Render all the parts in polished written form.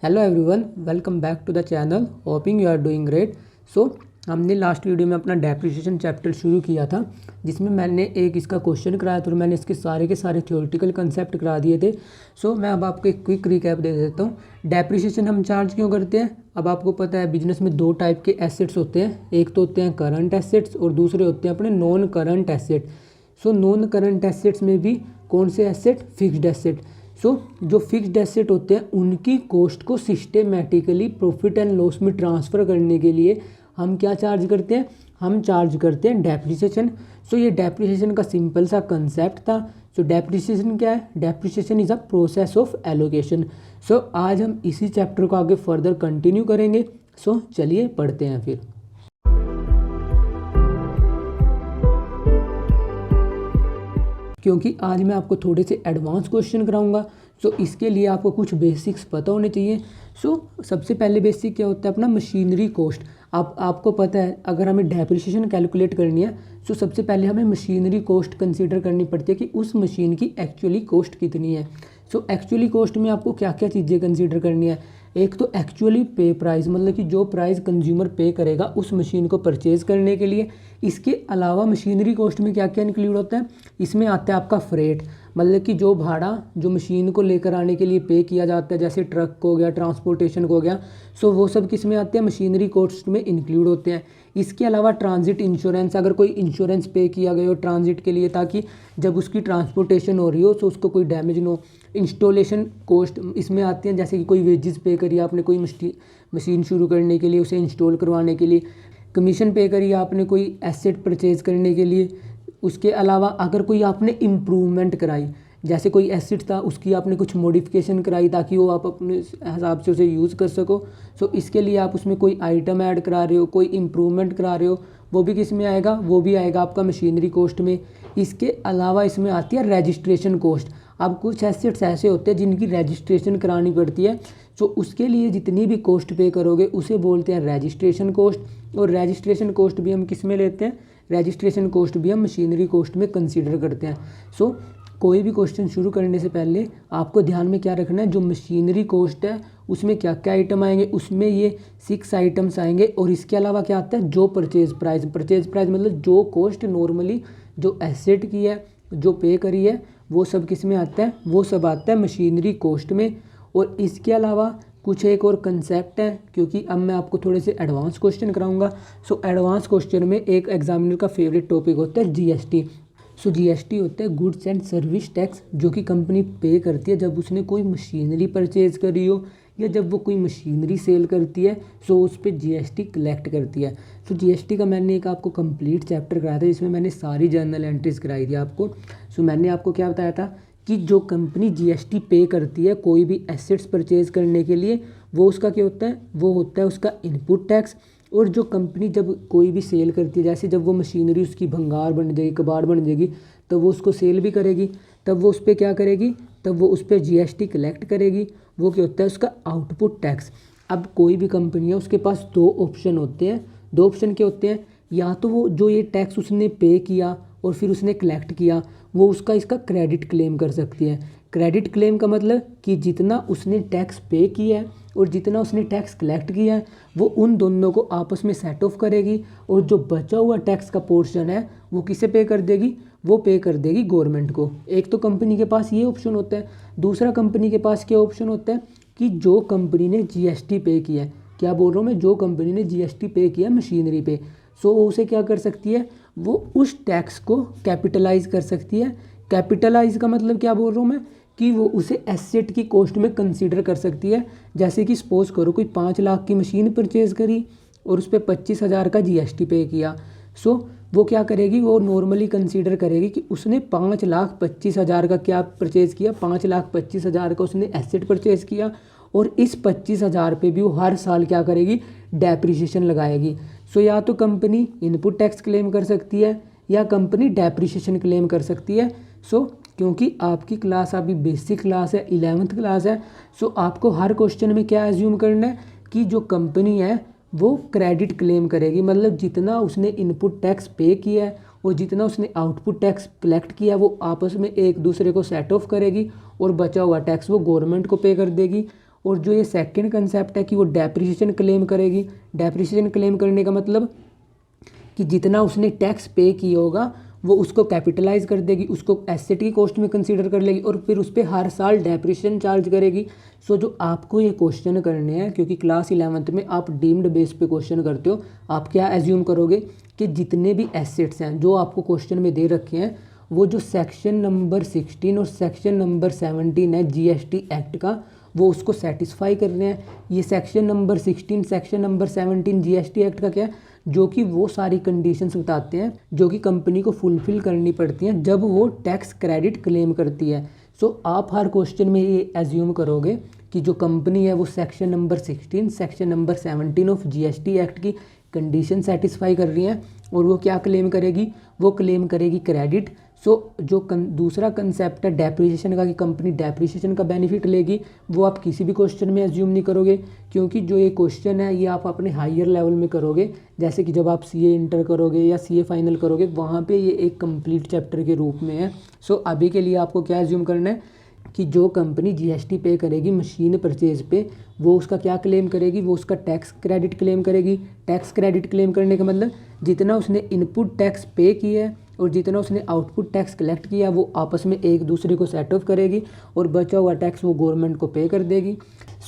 Hello everyone, welcome back to the channel. Hoping you are doing great. So हमने last video में अपना depreciation chapter शुरू किया था, जिसमें मैंने एक इसका क्वेश्चन कराया था और मैंने इसके सारे के सारे थ्योरेटिकल कंसेप्ट करा दिए थे। सो मैं अब आपको एक क्विक रिकैप दे देता हूँ। डेप्रिसिएशन हम चार्ज क्यों करते हैं? अब आपको पता है बिजनेस में दो टाइप के एसेट्स होते हैं, एक तो होते हैं करंट एसेट्स और दूसरे होते हैं अपने non current asset. So non current assets में भी कौन से एसेट? Fixed asset. जो फिक्स्ड एसेट होते हैं उनकी कॉस्ट को सिस्टेमेटिकली प्रॉफिट एंड लॉस में ट्रांसफ़र करने के लिए हम क्या चार्ज करते हैं? हम चार्ज करते हैं डेप्रिसिएशन। ये डेप्रिसिएशन का सिंपल सा कंसेप्ट था। डेप्रिसिएशन क्या है? Depreciation is a process of allocation. आज हम इसी चैप्टर को आगे फर्दर कंटिन्यू करेंगे। चलिए पढ़ते हैं फिर। क्योंकि आज मैं आपको थोड़े से एडवांस क्वेश्चन कराऊंगा, इसके लिए आपको कुछ बेसिक्स पता होने चाहिए। सबसे पहले बेसिक क्या होता है? अपना मशीनरी कॉस्ट। आपको पता है अगर हमें डेप्रिसिएशन कैलकुलेट करनी है सबसे पहले हमें मशीनरी कॉस्ट कंसीडर करनी पड़ती है कि उस मशीन की एक्चुअली कॉस्ट कितनी है। एक्चुअली कॉस्ट में आपको क्या क्या चीज़ें कंसीडर करनी है? एक तो एक्चुअली पे प्राइस, मतलब कि जो प्राइस कंज्यूमर पे करेगा उस मशीन को परचेज़ करने के लिए। इसके अलावा मशीनरी कॉस्ट में क्या क्या इंक्लूड होता है? इसमें आता है आपका फ्रेट, मतलब कि जो भाड़ा जो मशीन को लेकर आने के लिए पे किया जाता है, जैसे ट्रक को हो गया, ट्रांसपोर्टेशन को हो गया। वो सब किस में आते हैं? मशीनरी कॉस्ट में इंक्लूड होते हैं। इसके अलावा ट्रांजिट इंश्योरेंस, अगर कोई इंश्योरेंस पे किया गया हो ट्रांजिट के लिए ताकि जब उसकी ट्रांसपोर्टेशन हो रही हो तो उसको कोई डैमेज ना हो। इंस्टॉलेशन कॉस्ट इसमें आती हैं, जैसे कि कोई वेजेस पे करी आपने कोई मशीन शुरू करने के लिए, उसे इंस्टॉल करवाने के लिए। कमीशन पे करी आपने कोई एसेट परचेज करने के लिए। उसके अलावा अगर कोई आपने इम्प्रूवमेंट कराई, जैसे कोई एसेट था उसकी आपने कुछ मॉडिफिकेशन कराई ताकि वो आप अपने हिसाब से उसे यूज़ कर सको। इसके लिए आप उसमें कोई आइटम ऐड करा रहे हो, कोई इम्प्रूवमेंट करा रहे हो, वो भी किस में आएगा? वो भी आएगा आपका मशीनरी कॉस्ट में। इसके अलावा इसमें आती है रजिस्ट्रेशन कॉस्ट। अब कुछ एसेट्स ऐसे होते हैं जिनकी रजिस्ट्रेशन करानी पड़ती है, उसके लिए जितनी भी कॉस्ट पे करोगे उसे बोलते हैं रजिस्ट्रेशन कॉस्ट। और रजिस्ट्रेशन कॉस्ट भी हम किस में लेते हैं? रजिस्ट्रेशन कॉस्ट भी हम मशीनरी कॉस्ट में कंसीडर करते हैं। कोई भी क्वेश्चन शुरू करने से पहले आपको ध्यान में क्या रखना है? जो मशीनरी कॉस्ट है उसमें क्या क्या आइटम आएंगे? उसमें ये 6 आइटम्स आएंगे। और इसके अलावा क्या आता है? जो परचेज प्राइस मतलब जो कॉस्ट नॉर्मली जो एसेट की है, जो पे करी है, वो सब किस में आता है? वो सब आता है मशीनरी कॉस्ट में। और इसके अलावा कुछ एक और कंसेप्ट है, क्योंकि अब मैं आपको थोड़े से एडवांस क्वेश्चन कराऊंगा। एडवांस क्वेश्चन में एक एग्जामिनर का फेवरेट टॉपिक होता है जीएसटी। जीएसटी होता है गुड्स एंड सर्विस टैक्स, जो कि कंपनी पे करती है जब उसने कोई मशीनरी परचेज करी हो या जब वो कोई मशीनरी सेल करती है, उस पर जीएसटी कलेक्ट करती है। जीएसटी का मैंने एक आपको कंप्लीट चैप्टर कराया था जिसमें मैंने सारी जर्नल एंट्रीज कराई थी आपको। मैंने आपको क्या बताया था कि जो कंपनी जीएसटी पे करती है कोई भी एसेट्स परचेज करने के लिए, वो उसका क्या होता है? वो होता है उसका इनपुट टैक्स। और जो कंपनी जब कोई भी सेल करती है, जैसे जब वो मशीनरी उसकी भंगार बन जाएगी, कबाड़ बन जाएगी, तो वो उसको सेल भी करेगी, तब वो उस पर क्या करेगी? तब वो उस पर जीएसटी कलेक्ट करेगी। वो क्या होता है? उसका आउटपुट टैक्स। अब कोई भी कंपनी है उसके पास दो ऑप्शन होते हैं। दो ऑप्शन क्या होते हैं? या तो वो जो ये टैक्स उसने पे किया और फिर उसने कलेक्ट किया, वो उसका इसका क्रेडिट क्लेम कर सकती है। क्रेडिट क्लेम का मतलब कि जितना उसने टैक्स पे किया है और जितना उसने टैक्स कलेक्ट किया है वो उन दोनों को आपस में सेट ऑफ करेगी, और जो बचा हुआ टैक्स का पोर्शन है वो किसे पे कर देगी? वो पे कर देगी गवर्नमेंट को। एक तो कंपनी के पास ये ऑप्शन होता है। दूसरा कंपनी के पास क्या ऑप्शन होता है कि जो कंपनी ने जीएसटी पे किया है, क्या बोल रहा हूँ मैं? जो कंपनी ने जीएसटी पे किया मशीनरी पे, वो उसे क्या कर सकती है? वो उस टैक्स को कैपिटलाइज कर सकती है। कैपिटलाइज का मतलब क्या बोल रहा हूँ मैं? कि वो उसे एसेट की कॉस्ट में कंसीडर कर सकती है। जैसे कि सपोज करो कोई 5 लाख की मशीन परचेज करी और उस पर 25,000 का जीएसटी पे किया। वो क्या करेगी? वो नॉर्मली कंसीडर करेगी कि उसने 5,25,000 का क्या परचेज़ किया? 5,25,000 का उसने एसेट परचेज़ किया, और इस 25,000 पे भी वो हर साल क्या करेगी? डेप्रिसिएशन लगाएगी। या तो कंपनी इनपुट टैक्स क्लेम कर सकती है या कंपनी डेप्रिसिएशन क्लेम कर सकती है। क्योंकि आपकी क्लास अभी बेसिक क्लास है, 11th क्लास है, आपको हर क्वेश्चन में क्या एज्यूम करना है कि जो कंपनी है वो क्रेडिट क्लेम करेगी, मतलब जितना उसने इनपुट टैक्स पे किया है और जितना उसने आउटपुट टैक्स कलेक्ट किया है वो आपस में एक दूसरे को सेट ऑफ करेगी, और बचा हुआ टैक्स वो गवर्नमेंट को पे कर देगी। और जो ये सेकंड कंसेप्ट है कि वो डेप्रिसिएशन क्लेम करेगी। डेप्रिसिएशन क्लेम करने का मतलब कि जितना उसने टैक्स पे किया होगा वो उसको कैपिटलाइज कर देगी, उसको एसेट की कॉस्ट में कंसीडर कर लेगी और फिर उस पर हर साल डेप्रिसिएशन चार्ज करेगी। सो जो आपको ये क्वेश्चन करने हैं, क्योंकि क्लास 11th में आप डीम्ड बेस पे क्वेश्चन करते हो, आप क्या एज्यूम करोगे कि जितने भी एसेट्स हैं जो आपको क्वेश्चन में दे रखे हैं वो जो सेक्शन नंबर 16 और सेक्शन नंबर 17 है जीएसटी एक्ट का, वो उसको सेटिस्फाई कर रहे हैं। ये section number 16 section number 17 GST act का क्या है, जो कि वो सारी कंडीशंस बताते हैं जो कि कंपनी को फुलफिल करनी पड़ती हैं जब वो टैक्स क्रेडिट क्लेम करती है। सो आप हर क्वेश्चन में ये एज्यूम करोगे कि जो कंपनी है वो section number 16 section number 17 of GST act की कंडीशन सेटिस्फाई कर रही हैं और वो क्या क्लेम करेगी, वो क्लेम करेगी क्रेडिट। सो जो दूसरा कंसेप्ट है डेप्रिसिएशन का कि कंपनी डेप्रिसिएशन का बेनिफिट लेगी, वो आप किसी भी क्वेश्चन में एज्यूम नहीं करोगे, क्योंकि जो ये क्वेश्चन है ये आप अपने हायर लेवल में करोगे। जैसे कि जब आप सीए इंटर करोगे या सीए फाइनल करोगे, वहाँ पे ये एक कंप्लीट चैप्टर के रूप में है। सो अभी के लिए आपको क्या एज्यूम करना है कि जो कंपनी जीएसटी पे करेगी मशीन परचेज पे, वो उसका क्या क्लेम करेगी, वो उसका टैक्स क्रेडिट क्लेम करेगी। टैक्स क्रेडिट क्लेम करने का मतलब जितना उसने इनपुट टैक्स पे किया है और जितना उसने आउटपुट टैक्स कलेक्ट किया वो आपस में एक दूसरे को सेट ऑफ करेगी और बचा हुआ टैक्स वो गवर्नमेंट को पे कर देगी।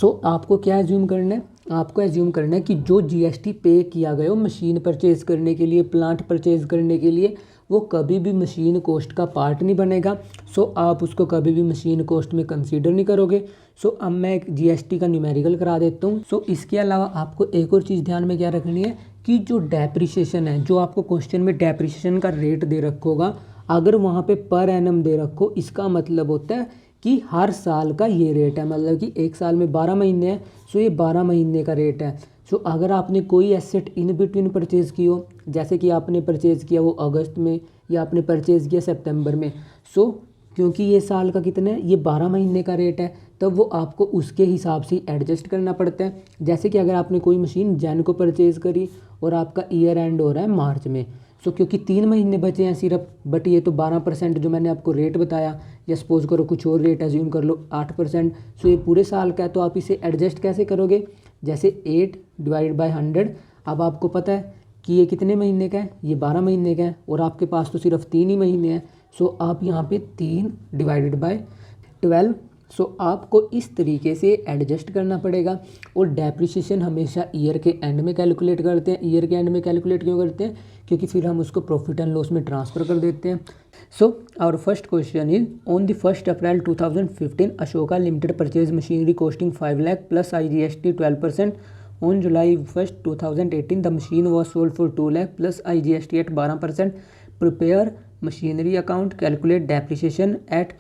सो आपको क्या एज्यूम करना है, आपको एज्यूम करना है कि जो जीएसटी पे किया गया हो मशीन परचेज करने के लिए, प्लांट परचेज करने के लिए, वो कभी भी मशीन कॉस्ट का पार्ट नहीं बनेगा। सो आप उसको कभी भी मशीन कॉस्ट में कंसीडर नहीं करोगे। सो अब मैं एक जीएसटी का न्यूमेरिकल करा देता हूँ। सो इसके अलावा आपको एक और चीज़ ध्यान में क्या रखनी है कि जो डेप्रिसिएशन है, जो आपको क्वेश्चन में डेप्रिसिएशन का रेट दे रखा होगा, अगर वहाँ पे पर एनम दे रखो, इसका मतलब होता है कि हर साल का ये रेट है, मतलब कि एक साल में 12 महीने हैं, सो ये 12 महीने का रेट है। सो अगर आपने कोई एसेट इन बिटवीन परचेज़ की हो, जैसे कि आपने परचेज़ किया वो अगस्त में या आपने परचेज़ किया सितंबर में, सो क्योंकि ये साल का कितना है, ये 12 महीने का रेट है, तब वो आपको उसके हिसाब से एडजस्ट करना पड़ता है। जैसे कि अगर आपने कोई मशीन जैन को परचेज़ करी और आपका ईयर एंड हो रहा है मार्च में, सो क्योंकि 3 महीने बचे हैं सिर्फ, बट ये तो 12% जो मैंने आपको रेट बताया, या सपोज करो कुछ और रेट एज्यूम कर लो 8%, सो ये पूरे साल का है, तो आप इसे एडजस्ट कैसे करोगे, जैसे 8 डिवाइडेड बाई 100। अब आपको पता है कि ये कितने महीने का है, ये 12 महीने का है और आपके पास तो सिर्फ 3 ही महीने हैं। सो आप यहाँ पे 3 डिवाइडेड बाई 12, सो आपको इस तरीके से एडजस्ट करना पड़ेगा। और डेप्रिसिएशन हमेशा ईयर के एंड में कैलकुलेट करते हैं। ईयर के एंड में कैलकुलेट क्यों करते हैं, क्योंकि फिर हम उसको प्रॉफिट एंड लॉस में ट्रांसफ़र कर देते हैं। So our first question is on the 1 April 2015 Ashoka limited purchase machinery costing 5 lakh plus IGST 12%। On July 1st 2018 the machine was sold for 2 lakh plus IGST at 12%. Prepare machinery account, calculate depreciation at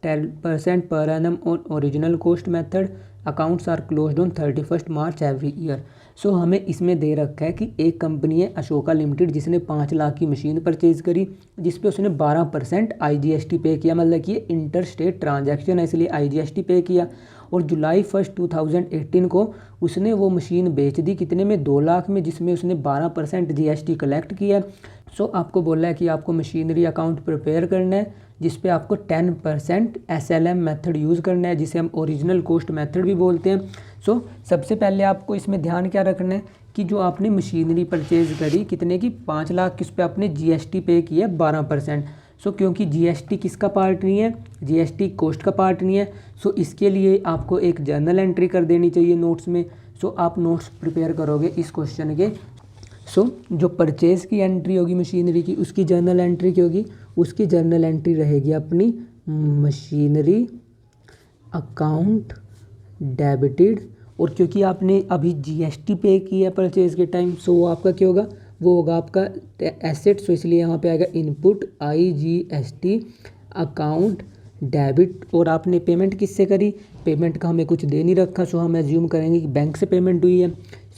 10% per annum on original cost method. Accounts are closed on 31st March every year. सो हमें इसमें दे रखा है कि एक company है Ashoka limited जिसने 5 लाख की machine purchase करी, जिस पे उसने 12% IGST पे किया, मतलब कि ये इंटर स्टेट ट्रांजैक्शन है इसलिए IGST पे किया। और जुलाई 1 2018 को उसने वो मशीन बेच दी, कितने में, 2 लाख में, जिसमें उसने 12% GST कलेक्ट किया। सो आपको बोला है कि आपको मशीनरी अकाउंट प्रिपेयर करना है जिस पे आपको 10% SLM मेथड यूज़ करना है, जिसे हम ओरिजिनल कॉस्ट मेथड भी बोलते हैं। सो सबसे पहले आपको इसमें ध्यान क्या रखना है कि जो आपने मशीनरी परचेज़ करी कितने की, 5 लाख, किस पे आपने GST पे किया 12%। सो क्योंकि GST किसका पार्ट नहीं है, GST कॉस्ट का पार्ट नहीं है, सो इसके लिए आपको एक जर्नल एंट्री कर देनी चाहिए नोट्स में। सो आप नोट्स प्रिपेयर करोगे इस क्वेश्चन के। सो जो परचेज़ की एंट्री होगी मशीनरी की, उसकी जर्नल एंट्री क्या होगी, उसकी जर्नल एंट्री रहेगी अपनी मशीनरी अकाउंट डेबिटेड। और क्योंकि आपने अभी GST पे किया है परचेज़ के टाइम, सो वो आपका क्या होगा, वो होगा आपका एसेट। सो इसलिए यहाँ पे आएगा इनपुट IGST अकाउंट डेबिट। और आपने पेमेंट किससे करी, पेमेंट का हमें कुछ दे नहीं रखा, सो हम एज्यूम करेंगे कि बैंक से पेमेंट हुई है।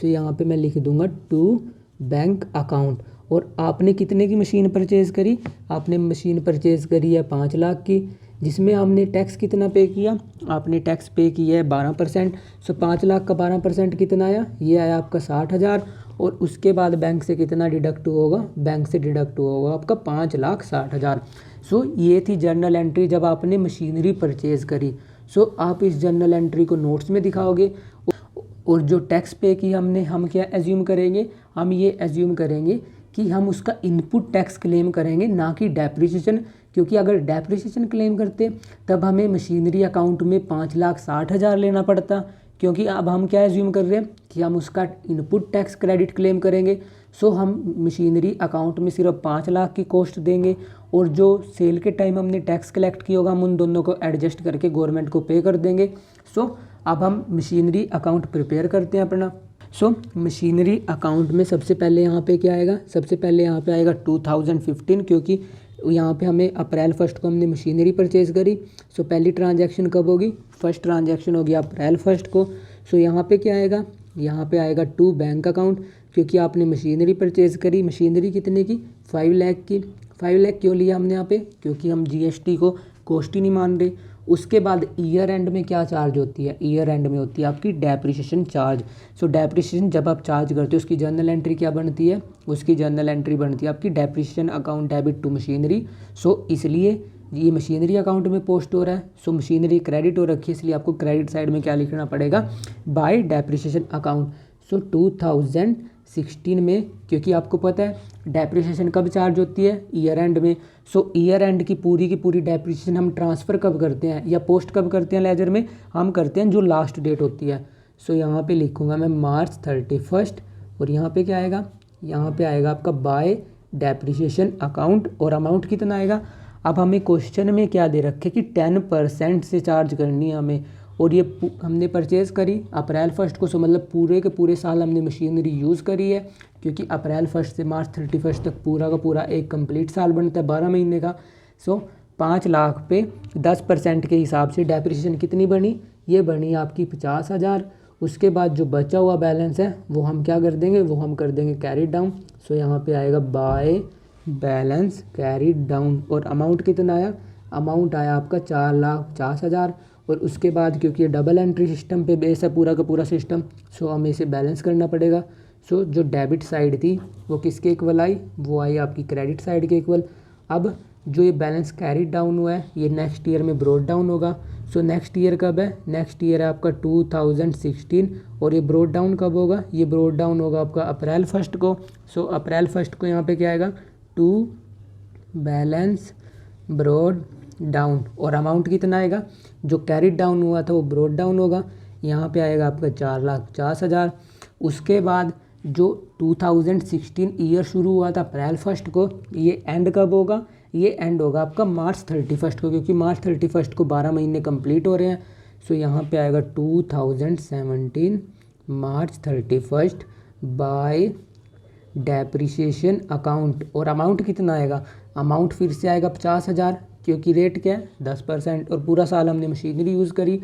सो यहाँ पे मैं लिख दूंगा टू बैंक अकाउंट। और आपने कितने की मशीन परचेज़ करी, आपने मशीन परचेज़ करी है 5 लाख की, जिसमें हमने टैक्स कितना पे किया, आपने टैक्स पे किया है 12%। सो 5 लाख का 12% कितना आया, ये आया आपका 60,000। और उसके बाद बैंक से कितना डिडक्ट होगा, बैंक से डिडक्ट होगा आपका 5,60,000। सो ये थी जर्नल एंट्री जब आपने मशीनरी परचेज़ करी। सो आप इस जर्नल एंट्री को नोट्स में दिखाओगे और जो टैक्स पे की हम क्या एज्यूम करेंगे, हम ये एज्यूम करेंगे कि हम उसका इनपुट टैक्स क्लेम करेंगे, ना कि डेप्रिसिएशन। क्योंकि अगर डेप्रिसिएशन क्लेम करते तब हमें मशीनरी अकाउंट में 5,60,000 लेना पड़ता, क्योंकि अब हम क्या एज्यूम कर रहे हैं कि हम उसका इनपुट टैक्स क्रेडिट क्लेम करेंगे। सो हम मशीनरी अकाउंट में सिर्फ 5 लाख की कॉस्ट देंगे और जो सेल के टाइम हमने टैक्स कलेक्ट किया होगा हम उन दोनों को एडजस्ट करके गवर्नमेंट को पे कर देंगे। सो अब हम मशीनरी अकाउंट प्रिपेयर करते हैं अपना। सो मशीनरी अकाउंट में सबसे पहले यहाँ पे क्या आएगा, सबसे पहले यहाँ पे आएगा 2015, क्योंकि यहाँ पे हमें अप्रैल 1 को हमने मशीनरी परचेज़ करी। सो पहली ट्रांजैक्शन कब होगी, फर्स्ट ट्रांजैक्शन होगी अप्रैल 1 को। सो यहाँ पे क्या आएगा, यहाँ पे आएगा टू बैंक अकाउंट, क्योंकि आपने मशीनरी परचेज़ करी। मशीनरी कितने की, 5 लाख की। 5 लाख क्यों लिया हमने यहाँ पे, क्योंकि हम जीएसटी को कॉस्ट ही नहीं मान रहे। उसके बाद ईयर एंड में क्या चार्ज होती है, ईयर एंड में होती है आपकी डेप्रिसिएशन चार्ज। सो डेप्रिसिएशन जब आप चार्ज करते हो उसकी जर्नल एंट्री क्या बनती है, उसकी जर्नल एंट्री बनती है आपकी depreciation account debit to machinery. So इसलिए ये मशीनरी अकाउंट में पोस्ट हो रहा है। सो मशीनरी क्रेडिट हो रखी है, इसलिए आपको क्रेडिट साइड में क्या लिखना पड़ेगा, बाय डेप्रिसिएशन अकाउंट। सो 2016 में, क्योंकि आपको पता है डेप्रिसिएशन कब चार्ज होती है, ईयर एंड में। सो ईयर एंड की पूरी डेप्रिसिएशन हम ट्रांसफ़र कब करते हैं या पोस्ट कब करते हैं लेजर में, हम करते हैं जो लास्ट डेट होती है। सो यहाँ पे लिखूँगा मैं March 31 और यहाँ पे क्या आएगा, यहाँ पे आएगा आपका बाय डेप्रिसिएशन अकाउंट और अमाउंट कितना आएगा। अब हमें क्वेश्चन में क्या दे रखे कि 10% से चार्ज करनी है हमें, और ये हमने परचेज़ करी अप्रैल 1 को। सो मतलब पूरे के पूरे साल हमने मशीनरी यूज़ करी है, क्योंकि अप्रैल 1 से March 31 तक पूरा का पूरा एक कंप्लीट साल बनता है 12 महीने का। सो 5 लाख पे 10% के हिसाब से डेप्रिसिएशन कितनी बनी, ये बनी आपकी 50,000। उसके बाद जो बचा हुआ बैलेंस है वो हम क्या कर देंगे, वो हम कर देंगे कैरी डाउन। सो यहाँ पे आएगा बाय बैलेंस कैरी डाउन और अमाउंट कितना आया, अमाउंट आया आपका 4,50,000। और उसके बाद क्योंकि ये डबल एंट्री सिस्टम पे बेस है पूरा का पूरा सिस्टम, सो हमें इसे बैलेंस करना पड़ेगा। सो जो डेबिट साइड थी वो किसके इक्वल आई, वो आई आपकी क्रेडिट साइड के इक्वल। अब जो ये बैलेंस कैरी डाउन हुआ है ये नेक्स्ट ईयर में ब्रॉट डाउन होगा। सो नेक्स्ट ईयर कब है, नेक्स्ट ईयर है आपका 2016 और ये ब्रॉट डाउन कब होगा, ये ब्रॉट डाउन होगा आपका अप्रैल 1 को। सो अप्रैल 1 को यहाँ पे क्या आएगा, टू बैलेंस ब्रॉट डाउन और अमाउंट कितना आएगा, जो कैरिड डाउन हुआ था वो ब्रॉट डाउन होगा, यहाँ पे आएगा आपका 4,50,000। उसके बाद जो 2016 ईयर शुरू हुआ था अप्रैल 1 को, ये एंड कब होगा, ये एंड होगा आपका March 31 को, क्योंकि March 31 को 12 महीने कंप्लीट हो रहे हैं। सो यहाँ पे आएगा 2017 March 31 बाय डेप्रिसिएशन अकाउंट और अमाउंट कितना आएगा, अमाउंट फिर से आएगा 50,000, क्योंकि रेट क्या है 10% और पूरा साल हमने मशीनरी यूज़ करी।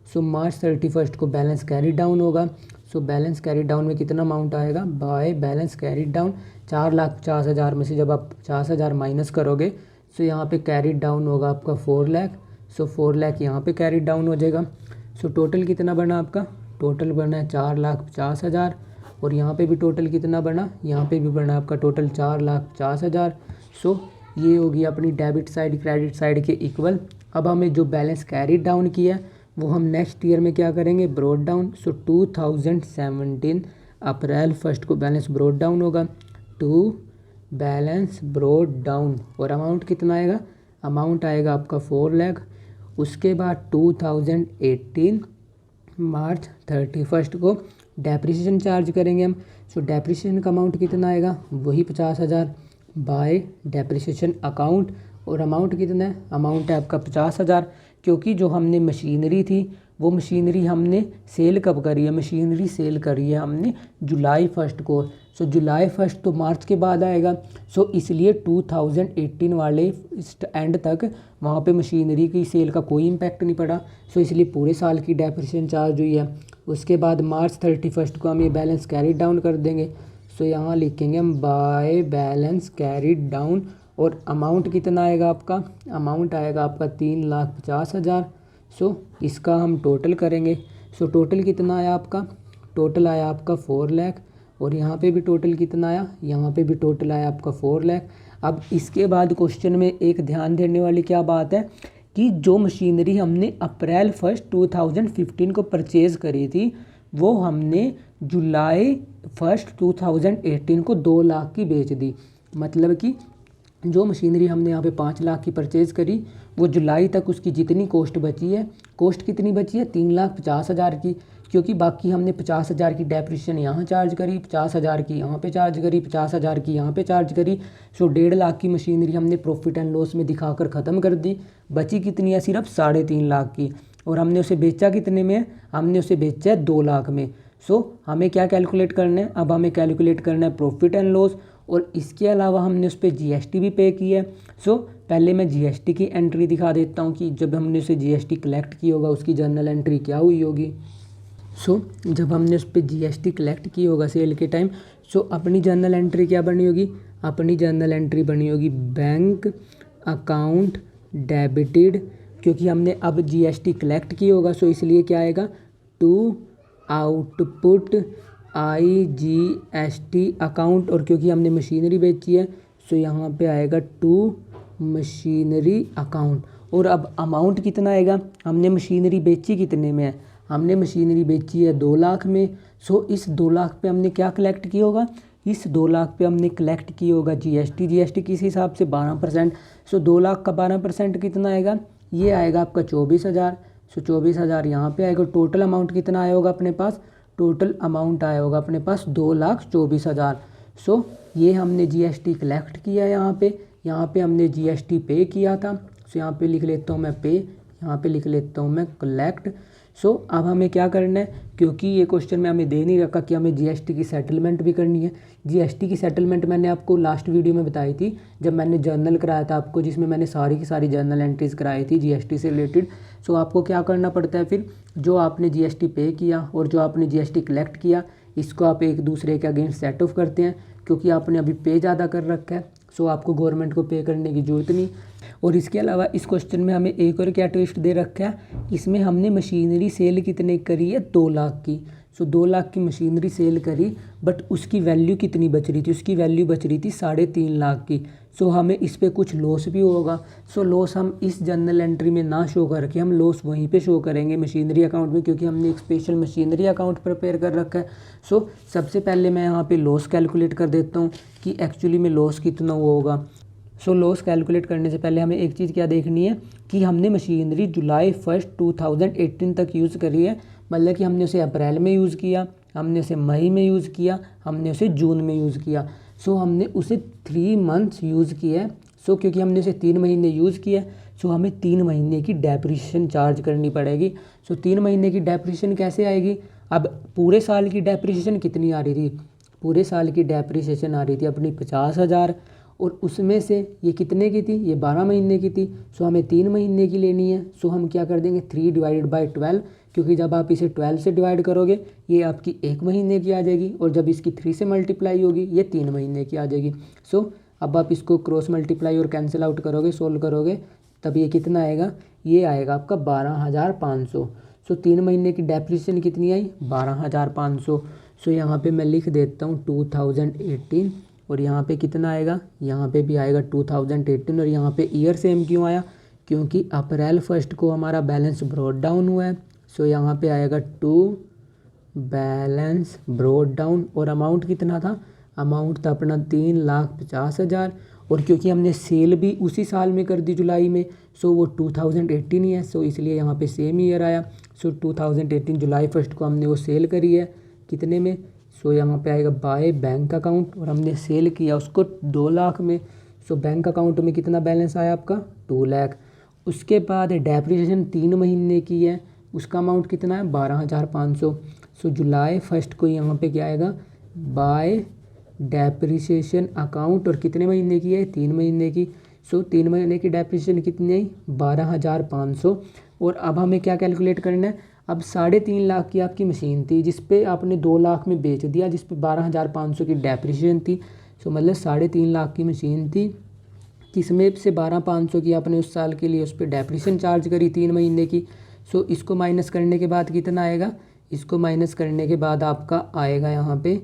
सो March 31 को बैलेंस कैरी डाउन होगा। सो बैलेंस कैरी डाउन में कितना अमाउंट आएगा, बाय बैलेंस कैरी डाउन 4,50,000 में से जब आप 50,000 माइनस करोगे, सो यहाँ पे कैरी डाउन होगा आपका 4 लाख। सो 4 लाख यहाँ पे कैरी डाउन हो जाएगा। सो टोटल कितना बना आपका, टोटल बना है 4,50,000 और यहाँ पे भी टोटल कितना बना, यहाँ पे भी बना आपका टोटल 4,50,000। सो ये होगी अपनी डेबिट साइड क्रेडिट साइड के इक्वल। अब हमें जो बैलेंस कैरी डाउन किया है वो हम नेक्स्ट ईयर में क्या करेंगे, ब्रॉट डाउन। सो 2017 अप्रैल 1 को बैलेंस ब्रॉट डाउन होगा, टू बैलेंस ब्रॉट डाउन और अमाउंट कितना आएगा, अमाउंट आएगा आपका 4 लाख। उसके बाद 2018 March 31 को डेप्रिसिएशन चार्ज करेंगे हम। सो डेप्रिसिएशन का अमाउंट कितना आएगा, वही 50,000 बाय डेप्रिसिएशन अकाउंट और अमाउंट कितना है, अमाउंट है आपका 50,000। क्योंकि जो हमने मशीनरी थी वो मशीनरी हमने सेल कब करी है, मशीनरी सेल करी है हमने जुलाई 1 को। सो जुलाई 1 तो मार्च के बाद आएगा। सो इसलिए 2018 वाले एंड तक वहाँ पे मशीनरी की सेल का कोई इम्पैक्ट नहीं पड़ा। सो इसलिए पूरे साल की डेप्रिसिएशन चार्ज हुई है। उसके बाद March 31 को हम ये बैलेंस कैरी डाउन कर देंगे। सो यहाँ लिखेंगे हम बाय बैलेंस कैरी डाउन और अमाउंट कितना आएगा आपका, अमाउंट आएगा आपका 3,50,000। सो इसका हम टोटल करेंगे। सो टोटल कितना आया आपका, टोटल आया आपका 4 लाख और यहाँ पे भी टोटल कितना आया, यहाँ पे भी टोटल आया आपका 4 लाख। अब इसके बाद क्वेश्चन में एक ध्यान देने वाली क्या बात है कि जो मशीनरी हमने अप्रैल 1 2015 को परचेज़ करी थी वो हमने जुलाई 1 2018 को 2 लाख की बेच दी। मतलब कि जो मशीनरी हमने यहाँ पे 5 लाख की परचेज़ करी वो जुलाई तक उसकी जितनी कॉस्ट बची है, कॉस्ट कितनी बची है 3,50,000 की, क्योंकि बाकी हमने 50,000 की डेप्रिसिएशन यहाँ चार्ज करी, 50,000 की यहाँ पे चार्ज करी, 50,000 की यहाँ पे चार्ज करी। सो 1.5 लाख की मशीनरी हमने प्रॉफिट एंड लॉस में दिखाकर ख़त्म कर दी। बची कितनी है सिर्फ 3.5 लाख की, और हमने उसे बेचा कितने में, हमने उसे बेचा है 2 लाख में। सो हमें क्या कैलकुलेट करना है, अब हमें कैलकुलेट करना है प्रॉफिट एंड लॉस, और इसके अलावा हमने उस पर जीएसटी भी पे की है। सो पहले मैं जीएसटी की एंट्री दिखा देता हूँ कि जब हमने उसे जीएसटी कलेक्ट की होगा उसकी जर्नल एंट्री क्या हुई होगी। सो जब हमने उस पर जीएसटी कलेक्ट की होगा सेल के टाइम, सो अपनी जर्नल एंट्री क्या बनी होगी, अपनी जर्नल एंट्री बनी होगी बैंक अकाउंट डेबिटेड, क्योंकि हमने अब जीएसटी कलेक्ट की होगा। सो इसलिए क्या आएगा, टू आउटपुट IGST अकाउंट, और क्योंकि हमने मशीनरी बेची है सो यहाँ पे आएगा टू मशीनरी अकाउंट। और अब अमाउंट कितना आएगा, हमने मशीनरी बेची कितने में है, हमने मशीनरी बेची है 2 लाख में। सो इस 2 लाख पे हमने क्या कलेक्ट किया होगा, इस 2 लाख पे हमने कलेक्ट किया होगा जीएसटी किस हिसाब से 12%। सो 2 लाख का 12% कितना आएगा, ये आएगा आपका 24,000। सो 24,000 यहाँ पे आएगा। टोटल अमाउंट कितना आया होगा अपने पास, टोटल अमाउंट आया होगा अपने पास 2,24,000। सो ये हमने जीएसटी कलेक्ट किया यहाँ पे हमने जीएसटी पे किया था। सो यहाँ पे लिख लेता हूँ मैं पे, यहाँ पे लिख लेता हूँ मैं कलेक्ट। सो अब हमें क्या करना है, क्योंकि ये क्वेश्चन में हमें दे नहीं रखा कि हमें जीएसटी की सेटलमेंट भी करनी है। जीएसटी की सेटलमेंट मैंने आपको लास्ट वीडियो में बताई थी जब मैंने जर्नल कराया था आपको, जिसमें मैंने सारी की सारी जर्नल एंट्रीज कराई थी जीएसटी से रिलेटेड। सो आपको क्या करना पड़ता है, फिर जो आपने जीएसटी पे किया और जो आपने जीएसटी कलेक्ट किया इसको आप एक दूसरे के अगेंस्ट सेट ऑफ करते हैं, क्योंकि आपने अभी पे ज़्यादा कर रखा है। सो आपको गवर्नमेंट को पे करने की ज़रूरत नहीं। और इसके अलावा इस क्वेश्चन में हमें एक और क्या ट्विस्ट दे रखा है, इसमें हमने मशीनरी सेल कितने करी है 2 लाख की। सो 2 लाख की मशीनरी सेल करी, बट उसकी वैल्यू कितनी बच रही थी, उसकी वैल्यू बच रही थी 3.5 लाख की। सो हमें इस पे कुछ लॉस भी होगा। सो लॉस हम इस जर्नल एंट्री में ना शो करके हम लॉस वहीं पे शो करेंगे मशीनरी अकाउंट में, क्योंकि हमने एक स्पेशल मशीनरी अकाउंट प्रिपेयर कर रखा है। सो सबसे पहले मैं यहाँ पे लॉस कैलकुलेट कर देता हूँ कि एक्चुअली में लॉस कितना हुआ होगा। सो लॉस कैलकुलेट करने से पहले हमें एक चीज़ क्या देखनी है कि हमने मशीनरी जुलाई 1 2018 तक यूज़ करी है। मतलब कि हमने उसे अप्रैल में यूज़ किया, हमने उसे मई में यूज़ किया, हमने उसे जून में यूज़ किया। सो हमने उसे 3 मंथ्स यूज़ किया है। सो क्योंकि हमने उसे 3 महीने यूज़ किया सो हमें 3 महीने की डेप्रिसिएशन चार्ज करनी पड़ेगी। सो 3 महीने की डेप्रिसिएशन कैसे आएगी, अब पूरे साल की डेप्रिसिएशन कितनी आ रही थी, पूरे साल की डेप्रिसिएशन आ रही थी अपनी 50,000, और उसमें से ये कितने की थी, ये 12 महीने की थी। सो हमें 3 महीने की लेनी है। सो हम क्या कर देंगे 3 डिवाइडेड बाई 12, क्योंकि जब आप इसे 12 से डिवाइड करोगे ये आपकी 1 महीने की आ जाएगी, और जब इसकी 3 से मल्टीप्लाई होगी ये 3 महीने की आ जाएगी। सो अब आप इसको क्रॉस मल्टीप्लाई और कैंसिल आउट करोगे, सोल्व करोगे, तब ये कितना आएगा, ये आएगा आपका 12,500। सो 3 महीने की डेप्रिसिएशन कितनी आई 12,500। सो यहाँ पे मैं लिख देता हूँ 2018, और यहाँ पे कितना आएगा, यहाँ पे भी आएगा 2018, और यहाँ पे ईयर सेम क्यों आया, क्योंकि अप्रैल 1 को हमारा बैलेंस ब्रॉट डाउन हुआ है। सो यहाँ पे आएगा टू बैलेंस ब्रॉट डाउन, और अमाउंट कितना था, अमाउंट था अपना 3,50,000, और क्योंकि हमने सेल भी उसी साल में कर दी जुलाई में, सो वो 2018 ही है। सो इसलिए यहाँ पे सेम ईयर आया। सो 2018 जुलाई 1 को हमने वो सेल करी है कितने में, सो यहाँ पे आएगा बाय बैंक अकाउंट, और हमने सेल किया उसको 2 लाख में। सो बैंक अकाउंट में कितना बैलेंस आया आपका 2 लाख। उसके बाद डेप्रिसिएशन 3 महीने की है, उसका अमाउंट कितना है 12,500। सो जुलाई 1 को यहाँ पे क्या आएगा बाय डेप्रिसिएशन अकाउंट, और कितने महीने की है 3 महीने की। सो 3 महीने की डेप्रिसिएशन कितनी आई 12,500। और अब हमें क्या कैलकुलेट करना है, अब 3.5 लाख की आपकी मशीन थी जिस पे आपने 2 लाख में बेच दिया, जिस पे 12,500 की डेप्रिसिएशन थी। सो मतलब 3.5 लाख की मशीन थी जिसमें से 12,500 की आपने उस साल के लिए उस पर डेप्रिसिएशन चार्ज करी 3 महीने की। सो इसको माइनस करने के बाद कितना आएगा, इसको माइनस करने के बाद आपका आएगा यहाँ पे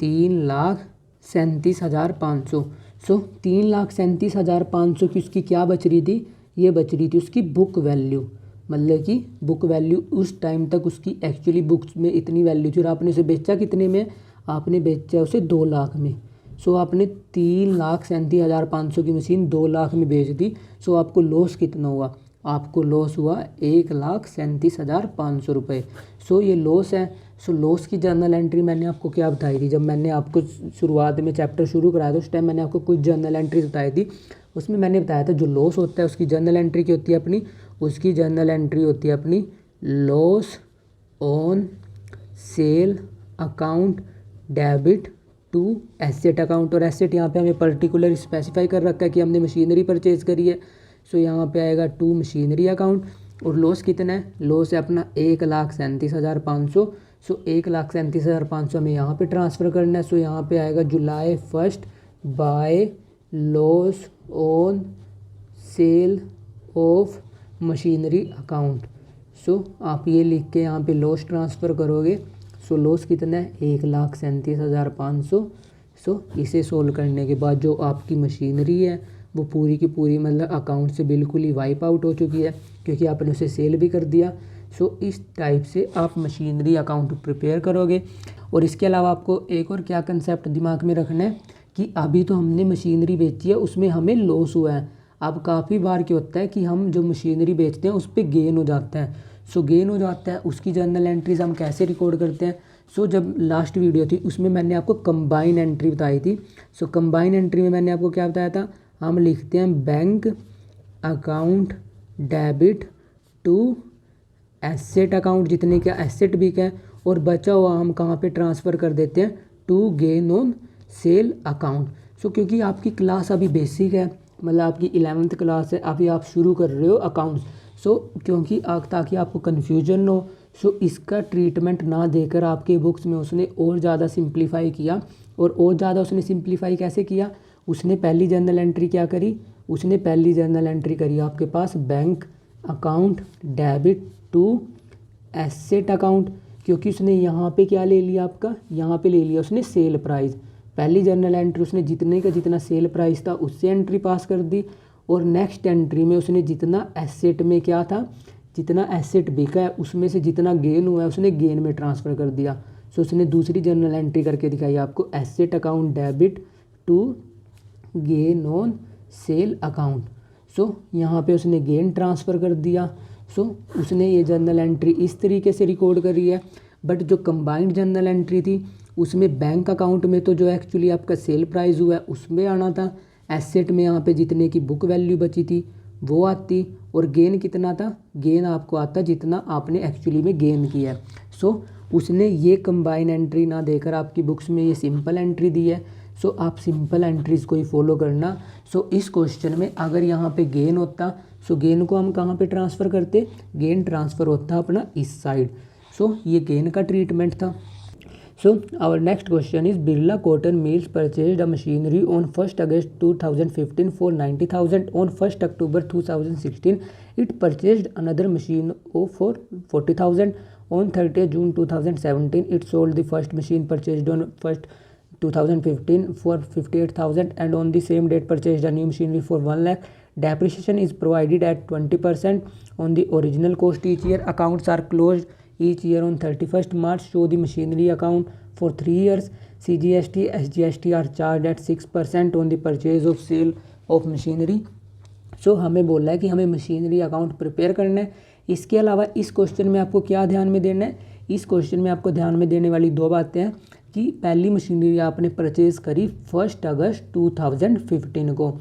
3,37,500। सो 3,37,500 की उसकी क्या बच रही थी, ये बच रही थी उसकी बुक वैल्यू, मतलब कि बुक वैल्यू उस टाइम तक उसकी एक्चुअली बुक्स में इतनी वैल्यू थी और आपने उसे बेचा कितने में, आपने बेचा उसे 2 लाख में। सो आपने 3,37,500 की मशीन 2 लाख में बेच दी। सो आपको लॉस कितना हुआ, आपको लॉस हुआ 1,37,500 रुपये। सो ये लॉस है। सो लॉस की जर्नल एंट्री मैंने आपको क्या बताई थी, जब मैंने आपको शुरुआत में चैप्टर शुरू कराया था उस टाइम मैंने आपको कुछ जर्नल एंट्रीज बताई थी। उसमें मैंने बताया था जो लॉस होता है उसकी जर्नल एंट्री क्या होती है अपनी, उसकी जर्नल एंट्री होती है अपनी loss on sale account debit to asset account. और एसेट यहाँ पे हमें पर्टिकुलर स्पेसिफाई कर रखा है कि हमने मशीनरी परचेज करी है। सो यहाँ पे आएगा टू मशीनरी अकाउंट। और लॉस कितना है, लॉस है अपना 1,37,500। सो 1,37,500 हमें यहाँ पे ट्रांसफ़र करना है। सो यहाँ पे आएगा July 1 by loss on sale of machinery account. So आप ये लिख के यहाँ पे लॉस ट्रांसफ़र करोगे। सो लॉस कितना है 1,37,500। सो इसे सोल्व करने के बाद जो आपकी मशीनरी है वो पूरी की पूरी मतलब अकाउंट से बिल्कुल ही वाइप आउट हो चुकी है क्योंकि आपने उसे सेल भी कर दिया। सो इस टाइप से आप मशीनरी अकाउंट प्रिपेयर करोगे। और इसके अलावा आपको एक और क्या कंसेप्ट दिमाग में रखना है कि अभी तो हमने मशीनरी बेची है उसमें हमें लॉस हुआ है। अब काफ़ी बार क्या होता है कि हम जो मशीनरी बेचते हैं उस पर गेन हो जाता है। सो गेन हो जाता है, उसकी जर्नल एंट्रीज हम कैसे रिकॉर्ड करते हैं। सो जब लास्ट वीडियो थी उसमें मैंने आपको कंबाइन एंट्री बताई थी। सो कंबाइन एंट्री में मैंने आपको क्या बताया था, हम लिखते हैं bank account debit to asset account, जितने का एसेट बिका है और बचा हुआ हम कहाँ पे ट्रांसफ़र कर देते हैं to gain on sale account. So क्योंकि आपकी क्लास अभी बेसिक है, मतलब आपकी 11th क्लास है, अभी आप शुरू कर रहे हो अकाउंट्स। सो क्योंकि ताकि आपको कन्फ्यूजन हो, सो इसका ट्रीटमेंट ना देकर आपके बुक्स में उसने और ज़्यादा सिंप्लीफाई किया। और ज़्यादा उसने सिंप्लीफाई कैसे किया, उसने पहली जर्नल एंट्री क्या करी, उसने पहली जर्नल एंट्री करी आपके पास bank account debit to asset account, क्योंकि उसने यहाँ पे क्या ले लिया आपका, यहाँ पे ले लिया उसने सेल प्राइस। पहली जर्नल एंट्री उसने जितने का जितना सेल प्राइस था उससे एंट्री पास कर दी। और नेक्स्ट एंट्री में उसने जितना एसेट में क्या था, जितना एसेट बिका है उसमें से जितना गेन हुआ है उसने गेन में ट्रांसफ़र कर दिया। सो उसने दूसरी जर्नल एंट्री करके दिखाई आपको asset account debit to gain on sale account. So यहाँ पे उसने गेन ट्रांसफ़र कर दिया। सो उसने ये जर्नल एंट्री इस तरीके से रिकॉर्ड करी है। बट जो कंबाइंड जर्नल एंट्री थी उसमें बैंक अकाउंट में तो जो एक्चुअली आपका सेल प्राइस हुआ है उसमें आना था, एसेट में यहाँ पे जितने की बुक वैल्यू बची थी वो आती, और गेन कितना था, गेन आपको आता जितना आपने एक्चुअली में गेन किया है। सो उसने ये कंबाइन एंट्री ना देकर आपकी बुक्स में ये सिंपल एंट्री दी है। सो आप सिंपल एंट्रीज़ को ही फॉलो करना। सो इस क्वेश्चन में अगर यहाँ पे गेन होता, सो गेन को हम कहाँ पे ट्रांसफ़र करते, गेन ट्रांसफ़र होता अपना इस साइड। सो ये गेन का ट्रीटमेंट था। So our next question is Birla Cotton Mills purchased a machinery on 1st August 2015 for 90,000. On 1st October 2016, it purchased another machine for 40,000. On 30th June 2017, it sold the first machine purchased on 1st 2015 for 58,000, and on the same date purchased a new machinery for 1 lakh. Depreciation is provided at 20% on the original cost each year. Accounts are closed each year on 31st March. Show the machinery account for 3 years. CGST, SGST are charged at 6% on the purchase of sale of machinery. सो हमें बोल रहा है कि हमें machinery account prepare करना है। इसके अलावा इस क्वेश्चन में आपको क्या ध्यान में देना है, इस क्वेश्चन में आपको ध्यान में देने वाली 2 बातें हैं कि पहली मशीनरी आपने परचेज करी 1 अगस्त 2015 को,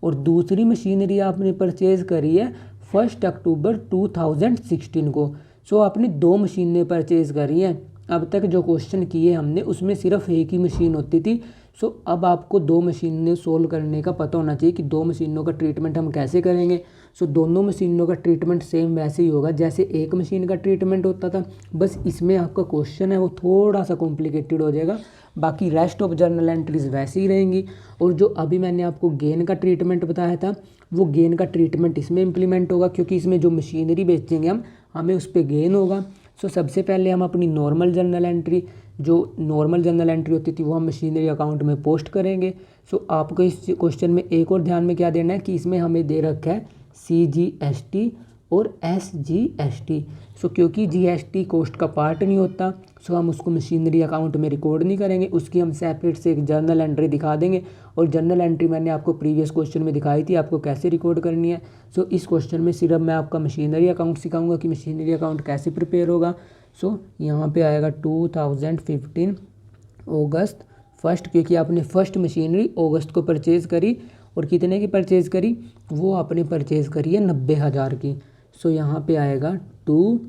और दूसरी मशीनरी आपने परचेज करी है 1 अक्टूबर 2016 को। सो आपने 2 मशीनें परचेज़ करी हैं। अब तक जो क्वेश्चन किए हमने उसमें सिर्फ एक ही मशीन होती थी। सो अब आपको 2 मशीनें सोल्व करने का पता होना चाहिए कि 2 मशीनों का ट्रीटमेंट हम कैसे करेंगे। सो दोनों मशीनों का ट्रीटमेंट सेम वैसे ही होगा जैसे एक मशीन का ट्रीटमेंट होता था, बस इसमें आपका क्वेश्चन है वो थोड़ा सा कॉम्प्लिकेटेड हो जाएगा। बाकी रेस्ट ऑफ जर्नल एंट्रीज वैसी ही रहेंगी। और जो अभी मैंने आपको गेन का ट्रीटमेंट बताया था वो गेन का ट्रीटमेंट इसमें इम्प्लीमेंट होगा, क्योंकि इसमें जो मशीनरी बेचेंगे हमें उस पर गेन होगा। सो सबसे पहले हम अपनी नॉर्मल जर्नल एंट्री, जो नॉर्मल जर्नल एंट्री होती थी वो हम मशीनरी अकाउंट में पोस्ट करेंगे। सो आपको इस क्वेश्चन में एक और ध्यान में क्या देना है कि इसमें हमें दे रखा है CGST और SGST। सो क्योंकि GST कॉस्ट का पार्ट नहीं होता, सो हम उसको मशीनरी अकाउंट में रिकॉर्ड नहीं करेंगे, उसकी हम सेपरेट से एक जर्नल एंट्री दिखा देंगे। और जर्नल एंट्री मैंने आपको प्रीवियस क्वेश्चन में दिखाई थी आपको कैसे रिकॉर्ड करनी है। सो इस क्वेश्चन में सिर्फ मैं आपका मशीनरी अकाउंट सिखाऊंगा कि मशीनरी अकाउंट कैसे प्रिपेयर होगा। सो यहाँ पे आएगा 2015 अगस्त फर्स्ट, क्योंकि आपने फर्स्ट मशीनरी अगस्त को परचेज़ करी और कितने की परचेज़ करी, वो आपने परचेज़ करी है 90,000 की। सो यहाँ पे आएगा टू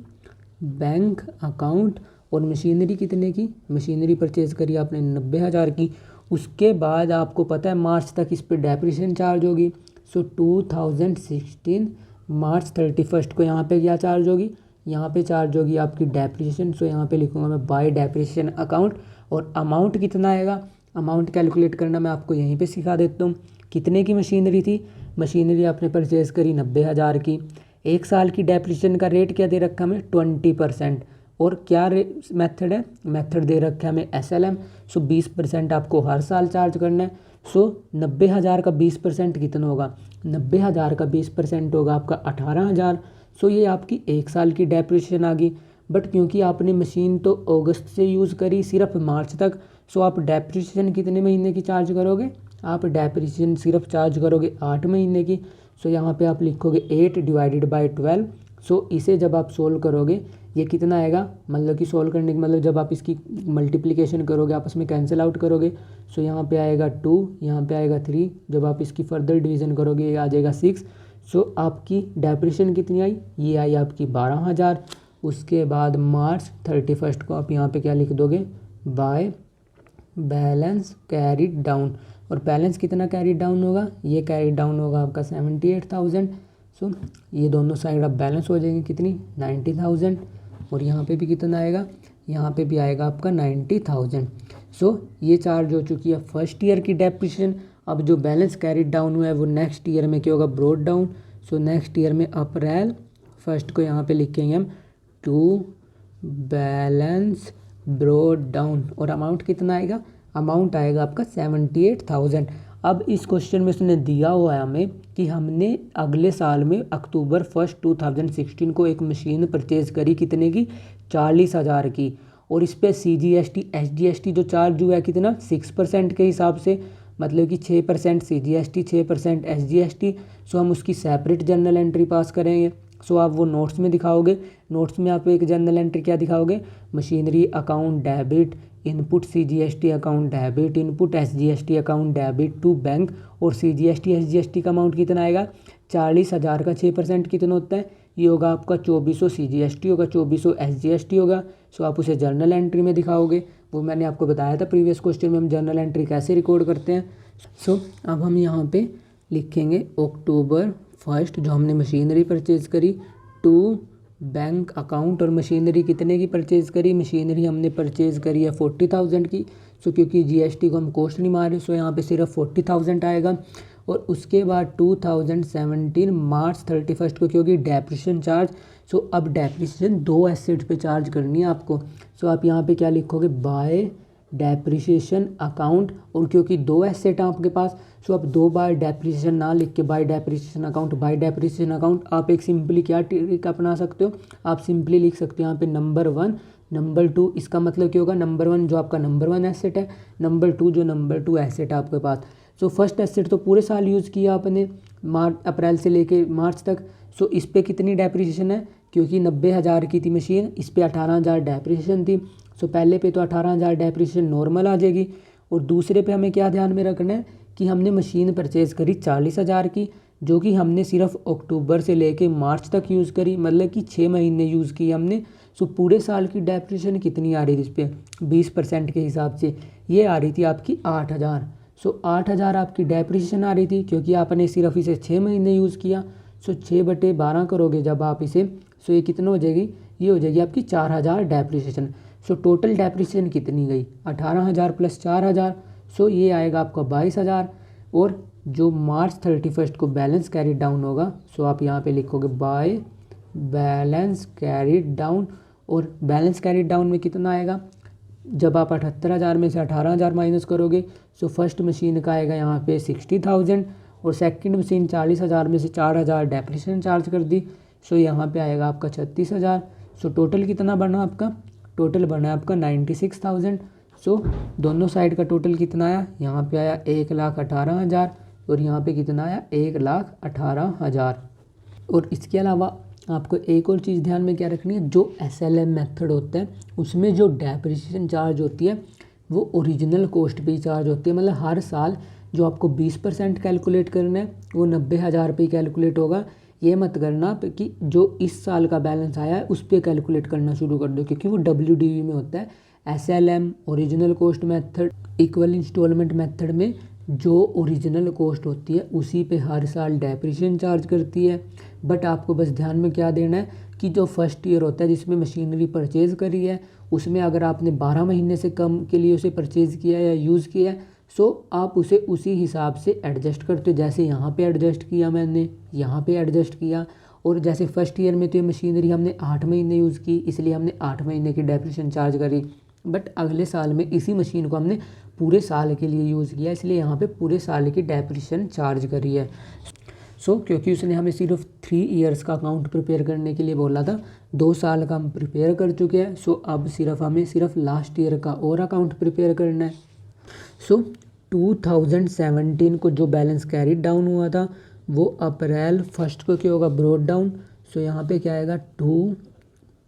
बैंक अकाउंट और मशीनरी कितने की, मशीनरी परचेज़ करी आपने 90,000 की। उसके बाद आपको पता है मार्च तक इस पर डेप्रिसिएशन चार्ज होगी। सो 2016 मार्च 31 को यहाँ पे क्या चार्ज होगी, यहाँ पे चार्ज होगी आपकी डेप्रिसिएशन। सो यहाँ पे लिखूँगा मैं बाय डेप्रिसिएशन अकाउंट। और अमाउंट कितना आएगा, अमाउंट कैलकुलेट करना मैं आपको यहीं पे सिखा देता हूँ। कितने की मशीनरी थी, मशीनरी आपने परचेज़ करी 90,000 की। एक साल की डेप्रिसिएशन का रेट क्या दे रखा हमें 20%। और क्या मेथड है, मेथड दे रखा है हमें SLM। सो 20% आपको हर साल चार्ज करना है। सो 90,000 का 20% कितना होगा, 90,000 का 20% होगा आपका 18,000। सो ये आपकी एक साल की डेप्रिसिएशन आ गई। बट क्योंकि आपने मशीन तो अगस्त से यूज़ करी सिर्फ मार्च तक, सो आप डेप्रिसिएशन कितने महीने की चार्ज करोगे, आप डेप्रिसिएशन सिर्फ चार्ज करोगे 8 महीने की। सो यहाँ पे आप लिखोगे 8 डिवाइडेड बाई 12। सो इसे जब आप सोल्व करोगे ये कितना आएगा, मतलब कि सोल्व करने के मतलब जब आप इसकी मल्टीप्लिकेशन करोगे आपस में कैंसिल आउट करोगे। सो यहाँ पे आएगा 2, यहाँ पे आएगा 3, जब आप इसकी फर्दर डिवीज़न करोगे ये आ जाएगा 6। सो आपकी डेप्रिसिएशन कितनी आई, ये आई आपकी 12,000। उसके बाद मार्च 31 को आप यहाँ पे क्या लिख दोगे, बाय बैलेंस कैरिड डाउन। और बैलेंस कितना कैरिड डाउन होगा, ये कैरिड डाउन होगा आपका 78,000। सो ये दोनों साइड आप बैलेंस हो जाएंगे कितनी 90,000। और यहाँ पे भी कितना आएगा, यहाँ पे भी आएगा आपका 90,000। सो ये चार्ज हो चुकी है फर्स्ट ईयर की डेप्रिसिएशन। अब जो बैलेंस कैरिड डाउन हुआ है वो नेक्स्ट ईयर में क्या होगा, brought down. So next year में अप्रैल फर्स्ट को यहाँ पे लिखेंगे हम टू बैलेंस ब्रॉट डाउन। और अमाउंट कितना आएगा, अमाउंट आएगा आपका 78,000। अब इस क्वेश्चन में उसने दिया हुआ है हमें कि हमने अगले साल में अक्टूबर 1 2016 को एक मशीन परचेज़ करी कितने की, 40,000 की। और इस पर CGST SGST जो चार्ज हुआ है कितना 6% के हिसाब से, मतलब कि 6% CGST 6% SGST। सो हम उसकी सेपरेट जर्नल एंट्री पास करेंगे। सो आप वो नोट्स में दिखाओगे, नोट्स में आप एक जर्नल एंट्री क्या दिखाओगे, machinery account debit, input CGST account debit, input SGST account debit to bank. और CGST SGST का अमाउंट कितना आएगा, 40,000 का 6% कितना होता है, ये होगा आपका 2400 CGST होगा, 2400 SGST होगा। सो आप उसे जर्नल एंट्री में दिखाओगे, वो मैंने आपको बताया था प्रीवियस क्वेश्चन में हम जर्नल एंट्री कैसे रिकॉर्ड करते हैं। सो अब हम यहाँ पे लिखेंगे अक्टूबर 1 जो हमने मशीनरी परचेज़ करी टू बैंक अकाउंट। और मशीनरी कितने की परचेज़ करी, मशीनरी हमने परचेज़ करी है 40,000 की। सो क्योंकि GST को हम कॉस्ट नहीं मारे, सो यहाँ पे सिर्फ 40,000 आएगा। और उसके बाद 2017 मार्च 31 को क्योंकि डेप्रिसिएशन चार्ज, सो अब डेप्रिसिएशन 2 एसेट पे चार्ज करनी है आपको। सो आप यहाँ पे क्या लिखोगे, बाय डेप्रिसिएशन अकाउंट। और क्योंकि 2 एसेट हैं आपके पास, सो आप 2 बार डेप्रिसिएशन ना लिख के bye depreciation account, bye depreciation account. आप एक सिंपली क्या ट्रिक अपना सकते हो, आप सिंपली लिख सकते हो यहाँ पे नंबर 1 नंबर 2। इसका मतलब क्या होगा, नंबर 1 जो आपका नंबर 1 एसेट है, नंबर 2 जो नंबर 2 एसेट है आपके पास। सो फर्स्ट एसेट तो पूरे साल यूज़ किया आपने, अप्रैल से लेके मार्च तक। सो इस पर कितनी डेप्रिसिएशन है, क्योंकि 90,000 की थी मशीन, इस पर 18,000 डेप्रिसिएशन थी। सो पहले पे तो 18,000 डेप्रिसिएशन नॉर्मल आ जाएगी। और दूसरे पे हमें क्या ध्यान में रखना है कि हमने मशीन परचेज़ करी 40,000 की, जो कि हमने सिर्फ अक्टूबर से लेके मार्च तक यूज़ करी, मतलब कि 6 महीने यूज़ की हमने। सो पूरे साल की डेप्रिसिएशन कितनी आ रही थी इस पर 20% के हिसाब से, ये आ रही थी आपकी 8,000। सो 8,000 आपकी डेप्रिसिएशन आ रही थी क्योंकि आपने सिर्फ इसे 6 महीने यूज़ किया। सो 6/12 करोगे जब आप इसे, सो ये कितना हो जाएगी, ये हो जाएगी आपकी 4,000 डेप्रिसिएशन। सो टोटल डेप्रिसिएशन कितनी गई, 18,000 प्लस 4,000। सो ये आएगा आपका 22,000। और जो मार्च 31 को बैलेंस कैरी डाउन होगा, सो आप यहाँ पे लिखोगे बाय बैलेंस कैरी डाउन। और बैलेंस कैरी डाउन में कितना आएगा, जब आप 78,000 में से 18,000 माइनस करोगे, सो फर्स्ट मशीन का आएगा यहाँ पे 60,000। और सेकंड मशीन 40,000 में से 4,000 डेप्रिसिएशन चार्ज कर दी। सो यहाँ पे आएगा आपका 36,000। सो टोटल कितना बना आपका, टोटल बना आपका 96,000। सो दोनों साइड का टोटल कितना आया, यहाँ पे आया 1,18,000 और यहाँ पे कितना आया 1,18,000। और इसके अलावा आपको एक और चीज़ ध्यान में क्या रखनी है, जो SLM मेथड होता है उसमें जो डेप्रिसिएशन चार्ज होती है वो ओरिजिनल कॉस्ट पे ही चार्ज होती है। मतलब हर साल जो आपको 20% कैलकुलेट करना है वो 90,000 पे ही कैलकुलेट होगा। ये मत करना कि जो इस साल का बैलेंस आया है उस पर कैलकुलेट करना शुरू कर दो, क्योंकि वो WDV में होता है। SLM original cost method, equal instalment method में जो ओरिजिनल कॉस्ट होती है उसी पे हर साल डेप्रिसिएशन चार्ज करती है। बट आपको बस ध्यान में क्या देना है कि जो फर्स्ट ईयर होता है जिसमें मशीनरी परचेज़ करी है उसमें अगर आपने 12 महीने से कम के लिए उसे परचेज़ किया या यूज़ किया है, सो आप उसे उसी हिसाब से एडजस्ट करते हो। जैसे यहाँ पे एडजस्ट किया मैंने, यहाँ पे एडजस्ट किया। और जैसे फर्स्ट ईयर में तो ये मशीनरी हमने 8 महीने यूज़ की, इसलिए हमने 8 महीने की डेप्रिसिएशन चार्ज करी। बट अगले साल में इसी मशीन को हमने पूरे साल के लिए यूज़ किया, इसलिए यहाँ पे पूरे साल की डेप्रिसिएशन चार्ज करी है। सो क्योंकि उसने हमें सिर्फ 3 ईयर्स का अकाउंट प्रिपेयर करने के लिए बोला था, 2 साल का हम प्रिपेयर कर चुके हैं। सो अब हमें सिर्फ लास्ट ईयर का और अकाउंट प्रिपेयर करना है। सो 2017 को जो बैलेंस कैरी डाउन हुआ था वो अप्रैल 1 को क्या होगा, ब्रॉट डाउन। सो यहाँ पे क्या आएगा, टू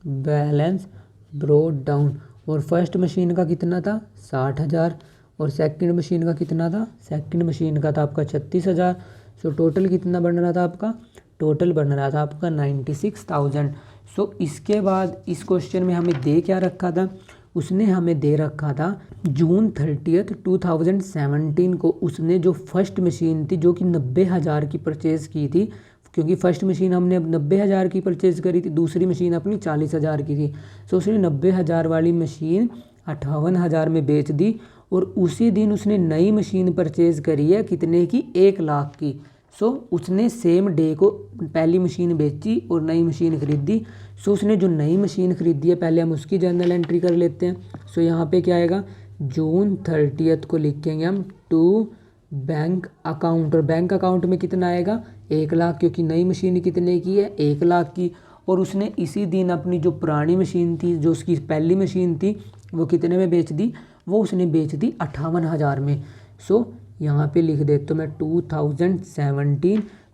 बैलेंस ब्रॉट डाउन। और फर्स्ट मशीन का कितना था 60,000 और सेकंड मशीन का कितना था, सेकंड मशीन का था आपका 36,000। सो टोटल कितना बन रहा था आपका, टोटल बन रहा था आपका 96,000। सो इसके बाद इस क्वेश्चन में हमें दे क्या रखा था, उसने हमें दे रखा था जून 30, 2017 को उसने जो फर्स्ट मशीन थी जो कि 90,000 की परचेज़ की थी, क्योंकि फर्स्ट मशीन हमने अब 90,000 की परचेज़ करी थी, दूसरी मशीन अपनी 40,000 की थी। सो उसने 90,000 वाली मशीन 58,000 में बेच दी और उसी दिन उसने नई मशीन परचेज़ करी है कितने की, 1 लाख की। सो उसने सेम डे को पहली मशीन बेची और नई मशीन खरीदी। सो उसने जो नई मशीन खरीदी है पहले हम उसकी जर्नल एंट्री कर लेते हैं। सो यहाँ पे क्या आएगा, जून 30 को लिखेंगे हम टू बैंक अकाउंट, और बैंक अकाउंट में कितना आएगा 1 लाख, क्योंकि नई मशीन कितने की है 1 लाख की। और उसने इसी दिन अपनी जो पुरानी मशीन थी, जो उसकी पहली मशीन थी, वो कितने में बेच दी, वो उसने बेच दी 58,000 में। सो यहाँ पे लिख देता हूँ मैं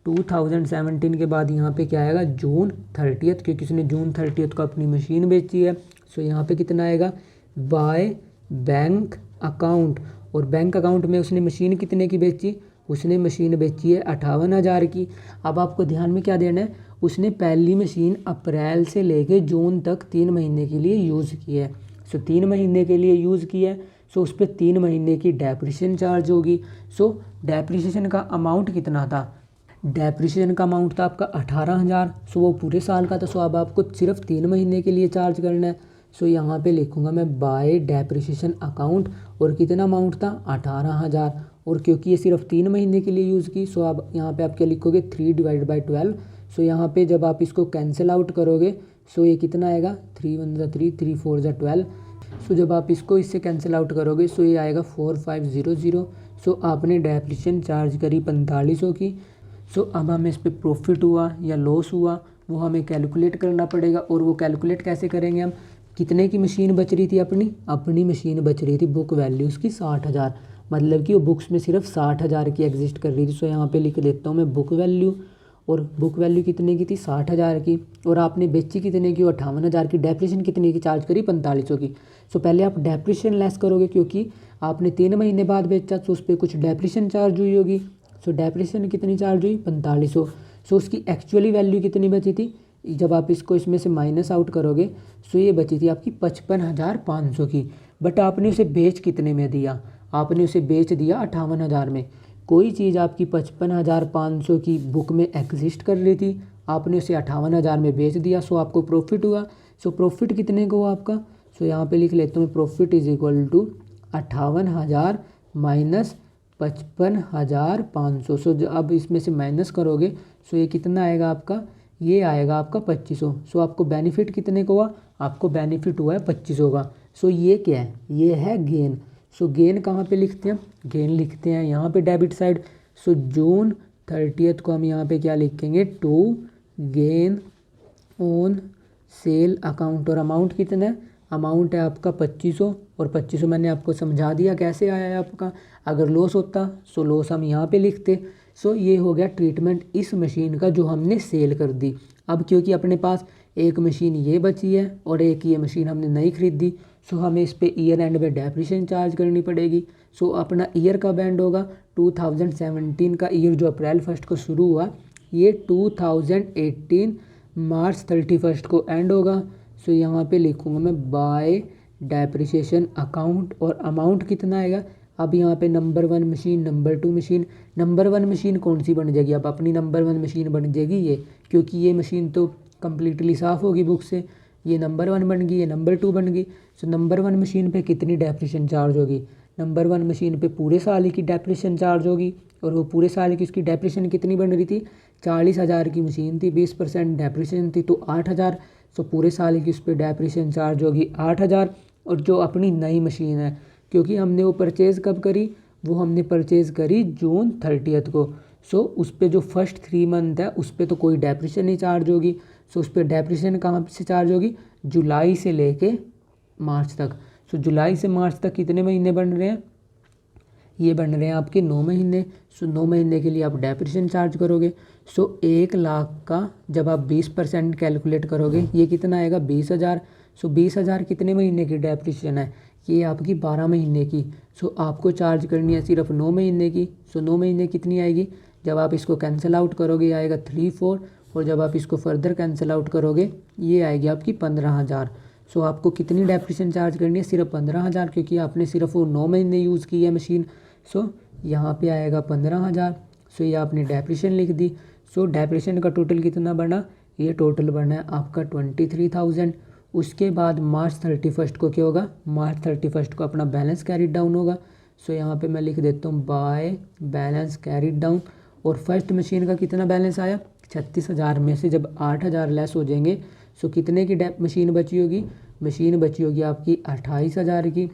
2017 के बाद यहाँ पे क्या आएगा जून 30, क्योंकि उसने जून 30 को अपनी मशीन बेची है। सो यहाँ पे कितना आएगा, बाय बैंक अकाउंट। और बैंक अकाउंट में उसने मशीन कितने की बेची, उसने मशीन बेची है 58,000 की। अब आपको ध्यान में क्या देना है, उसने पहली मशीन अप्रैल से लेके जून तक 3 महीने के लिए यूज़ की है। सो 3 महीने के लिए यूज़ किया है, सो उस पर 3 महीने की डेप्रिसिएशन चार्ज होगी। सो डेप्रिसिएशन का अमाउंट कितना था, डेप्रिसिएशन का अमाउंट था आपका 18,000। सो वो पूरे साल का था। सो अब आपको सिर्फ 3 महीने के लिए चार्ज करना है। सो यहाँ पे लिखूँगा मैं बाय डेप्रिसिएशन अकाउंट, और कितना अमाउंट था 18,000। और क्योंकि ये सिर्फ 3 महीने के लिए यूज़ की, सो आप यहाँ पे आप क्या लिखोगे 3/12। सो यहाँ पे जब आप इसको कैंसिल आउट करोगे, सो ये कितना आएगा 3 1 3 3 4 12। सो जब आप इसको इससे कैंसिल आउट करोगे, सो ये आएगा 4500। सो आपने डेप्रिसिएशन चार्ज करी 4500 की। सो अब हमें इस पर प्रॉफिट हुआ या लॉस हुआ वो हमें कैलकुलेट करना पड़ेगा। और वो कैलकुलेट कैसे करेंगे हम, कितने की मशीन बच रही थी अपनी मशीन बच रही थी बुक वैल्यू उसकी 60,000, मतलब कि वो बुक्स में सिर्फ 60,000 की एग्जिस्ट कर रही थी। सो यहाँ पे लिख देता हूँ मैं बुक वैल्यू, और बुक वैल्यू कितने की थी 60,000 की, और आपने बेची कितने की 58,000 की। डेप्रिसिएशन कितने की चार्ज करी 4500 की। सो पहले आप डेप्रिसिएशन लेस करोगे, क्योंकि आपने 3 महीने बाद बेचा तो उस पर कुछ डेप्रिसिएशन चार्ज हुई होगी। सो डेप्रिसिएशन कितनी चार्ज हुई 4500। सो उसकी एक्चुअली वैल्यू कितनी बची थी, जब आप इसको इसमें से माइनस आउट करोगे, सो ये बची थी आपकी 55,500 की। बट आपने उसे बेच कितने में दिया, आपने उसे बेच दिया 58,000 में। कोई चीज़ आपकी 55,500 की बुक में एग्जिस्ट कर रही थी, आपने उसे 58,000 में बेच दिया। सो आपको प्रॉफिट हुआ। सो प्रॉफिट कितने का हुआ आपका, सो यहाँ पे लिख लेता हूँ profit is equal to 58,000 minus 55,500। सो अब इसमें से माइनस करोगे, सो ये कितना आएगा आपका, ये आएगा आपका 2500। सो आपको बेनिफिट कितने का हुआ, आपको बेनिफिट हुआ है 2500 का। सो ये क्या है, ये है गेन। सो गेन कहाँ पे लिखते हैं, गेन लिखते हैं यहाँ पे डेबिट साइड। सो जून 30th को हम यहाँ पे क्या लिखेंगे, to gain on sale account. और अमाउंट कितना है, अमाउंट है आपका 2500, और 2500 मैंने आपको समझा दिया कैसे आया है आपका। अगर लॉस होता सो लॉस हम यहाँ पे लिखते। सो ये हो गया ट्रीटमेंट इस मशीन का जो हमने सेल कर दी। अब क्योंकि अपने पास एक मशीन ये बची है और एक ये मशीन हमने नहीं खरीदी, सो हमें इस पे ईयर एंड में डेप्रिसिएशन चार्ज करनी पड़ेगी। सो अपना ईयर कब एंड होगा, 2017 का ईयर जो अप्रैल 1 को शुरू हुआ, ये 2018 मार्च 31 को एंड होगा। सो यहाँ पे लिखूँगा मैं बाय डेप्रिसिएशन अकाउंट, और अमाउंट कितना आएगा। अब यहाँ पे number 1 machine, number 2 machine, number 1 machine कौन सी बन जाएगी, अब अपनी नंबर 1 मशीन बन जाएगी ये, क्योंकि ये मशीन तो कम्प्लीटली साफ़ होगी बुक से। ये नंबर 1 बन गई, ये नंबर 2 बन गई। सो नंबर 1 मशीन पे कितनी डेप्रिसिएशन चार्ज होगी, नंबर 1 मशीन पे पूरे साल की डेप्रिसिएशन चार्ज होगी। और वो पूरे साल की उसकी डेप्रिसिएशन कितनी बन रही थी, 40,000 की मशीन थी, 20% डेप्रिसिएशन थी तो 8,000। सो पूरे साल की उस पर डेप्रिसिएशन चार्ज होगी 8,000। और जो अपनी नई मशीन है, क्योंकि हमने वो परचेज़ कब करी, वो हमने परचेज़ करी जून 30 को। सो उस पर जो फर्स्ट 3 मंथ है उस पर तो कोई डेप्रिसिएशन नहीं चार्ज होगी। सो उस पर डेप्रिसिएशन कहाँ से चार्ज होगी, जुलाई से लेके मार्च तक। सो जुलाई से मार्च तक कितने महीने बन रहे हैं, ये बन रहे हैं आपके 9 महीने। सो 9 महीने के लिए आप डेप्रिसिएशन चार्ज करोगे। सो 1 लाख का जब आप 20% कैलकुलेट करोगे, ये कितना आएगा, 20,000। सो 20,000 कितने महीने की डेप्रिसिएशन है, ये आपकी 12 महीने की। सो आपको चार्ज करनी है सिर्फ 9 महीने की। सो 9 महीने कितनी आएगी, जब आप इसको कैंसिल आउट करोगे आएगा 3,400, और जब आप इसको फर्दर कैंसिल आउट करोगे ये आएगी आपकी 15,000। सो आपको कितनी डेप्रिसिएशन चार्ज करनी है, सिर्फ 15,000, क्योंकि आपने सिर्फ वो 9 महीने यूज़ की है मशीन। सो यहाँ पे आएगा 15,000। सो ये आपने डेप्रिसिएशन लिख दी। सो डेप्रिसिएशन का टोटल कितना बना, ये टोटल बना है आपका 23,000। उसके बाद मार्च 31 को क्या होगा, मार्च 31 को अपना बैलेंस कैरिड डाउन होगा। सो यहाँ पे मैं लिख देता हूँ बाय बैलेंस कैरिड डाउन। और फर्स्ट मशीन का कितना बैलेंस आया, 36,000 में से जब 8,000 लेस हो जाएंगे, सो कितने की मशीन बची होगी, मशीन बची होगी आपकी 28,000 की।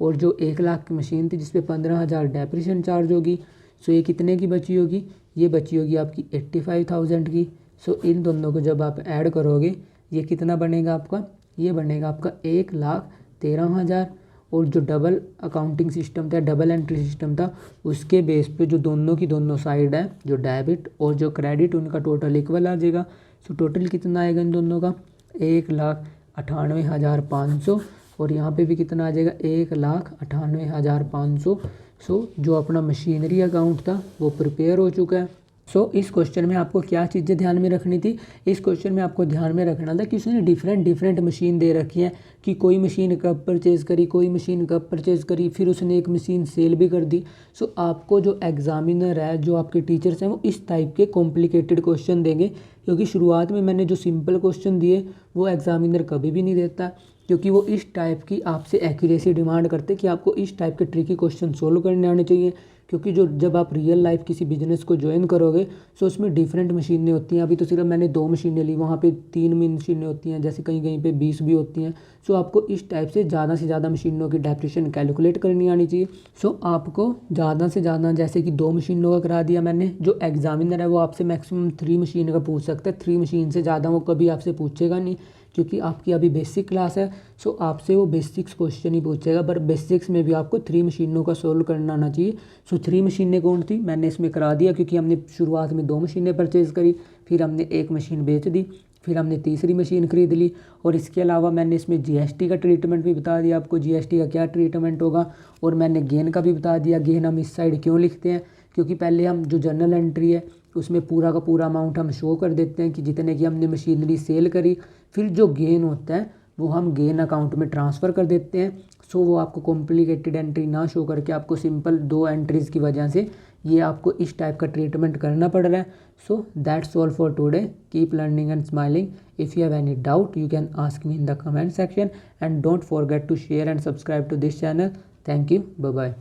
और जो 1 लाख की मशीन थी जिस पे 15,000 डेप्रिसिएशन चार्ज होगी, सो ये कितने की बची होगी, ये बची होगी आपकी 85,000 की। सो इन दोनों को जब आप ऐड करोगे ये कितना बनेगा आपका, ये बनेगा आपका 1,13,000। और जो डबल अकाउंटिंग सिस्टम था, डबल एंट्री सिस्टम था, उसके बेस पे जो दोनों की दोनों साइड है, जो डेबिट और जो क्रेडिट, उनका टोटल इक्वल आ जाएगा। सो टोटल कितना आएगा इन दोनों का, 1,98,500। और यहाँ पे भी कितना आ जाएगा, 1,98,500। सो जो अपना मशीनरी अकाउंट था वो प्रिपेयर हो चुका है। सो इस क्वेश्चन में आपको क्या चीज़ें ध्यान में रखनी थी, इस क्वेश्चन में आपको ध्यान में रखना था कि उसने डिफरेंट मशीन दे रखी है, कि कोई मशीन कब परचेज़ करी, कोई मशीन कब परचेज़ करी, फिर उसने एक मशीन सेल भी कर दी। सो आपको जो एग्जामिनर है, जो आपके टीचर्स हैं, वो इस टाइप के कॉम्प्लिकेटेड क्वेश्चन देंगे, क्योंकि शुरुआत में मैंने जो सिंपल क्वेश्चन दिए वो एग्जामिनर कभी भी नहीं देता, क्योंकि वो इस टाइप की आपसे एक्यूरेसी डिमांड करते कि आपको इस टाइप के ट्रिकी क्वेश्चन सोल्व करने आने चाहिए। क्योंकि जो जब आप रियल लाइफ किसी बिजनेस को ज्वाइन करोगे, सो उसमें डिफरेंट मशीनें होती हैं। अभी तो सिर्फ मैंने 2 मशीनें ली, वहाँ पे 3 मशीनें होती हैं, जैसे कहीं कहीं पे 20 भी होती हैं। सो आपको इस टाइप से ज़्यादा मशीनों की डेप्रिसिएशन कैलकुलेट करनी आनी चाहिए। सो आपको ज़्यादा से ज़्यादा, जैसे कि 2 मशीनों का करा दिया मैंने, जो एग्जामिनर है वो आपसे मैक्सिमम 3 मशीन का पूछ सकता है। 3 मशीन से ज़्यादा वो कभी आपसे पूछेगा नहीं, क्योंकि आपकी अभी बेसिक क्लास है। सो आपसे वो बेसिक्स क्वेश्चन ही पूछेगा, पर बेसिक्स में भी आपको 3 मशीनों का सोल्व करना आना चाहिए। सो 3 मशीनें कौन थी, मैंने इसमें करा दिया, क्योंकि हमने शुरुआत में 2 मशीनें परचेज़ करी, फिर हमने 1 मशीन बेच दी, फिर हमने तीसरी मशीन खरीद ली। और इसके अलावा मैंने इसमें जीएसटी का ट्रीटमेंट भी बता दिया आपको, जीएसटी का क्या ट्रीटमेंट होगा। और मैंने गेन का भी बता दिया, गेन हम इस साइड क्यों लिखते हैं, क्योंकि पहले हम जो जर्नल एंट्री है उसमें पूरा का पूरा अमाउंट हम शो कर देते हैं कि जितने की हमने मशीनरी सेल करी, फिर जो गेन होता है वो हम गेन अकाउंट में ट्रांसफ़र कर देते हैं। सो वो आपको कॉम्प्लिकेटेड एंट्री ना शो करके आपको सिंपल 2 एंट्रीज़ की वजह से ये आपको इस टाइप का ट्रीटमेंट करना पड़ रहा है। So that's all for today, keep learning and smiling. If you have any doubt you can ask me in the comment section, and don't forget to share and subscribe to this channel. Thank you, bye bye.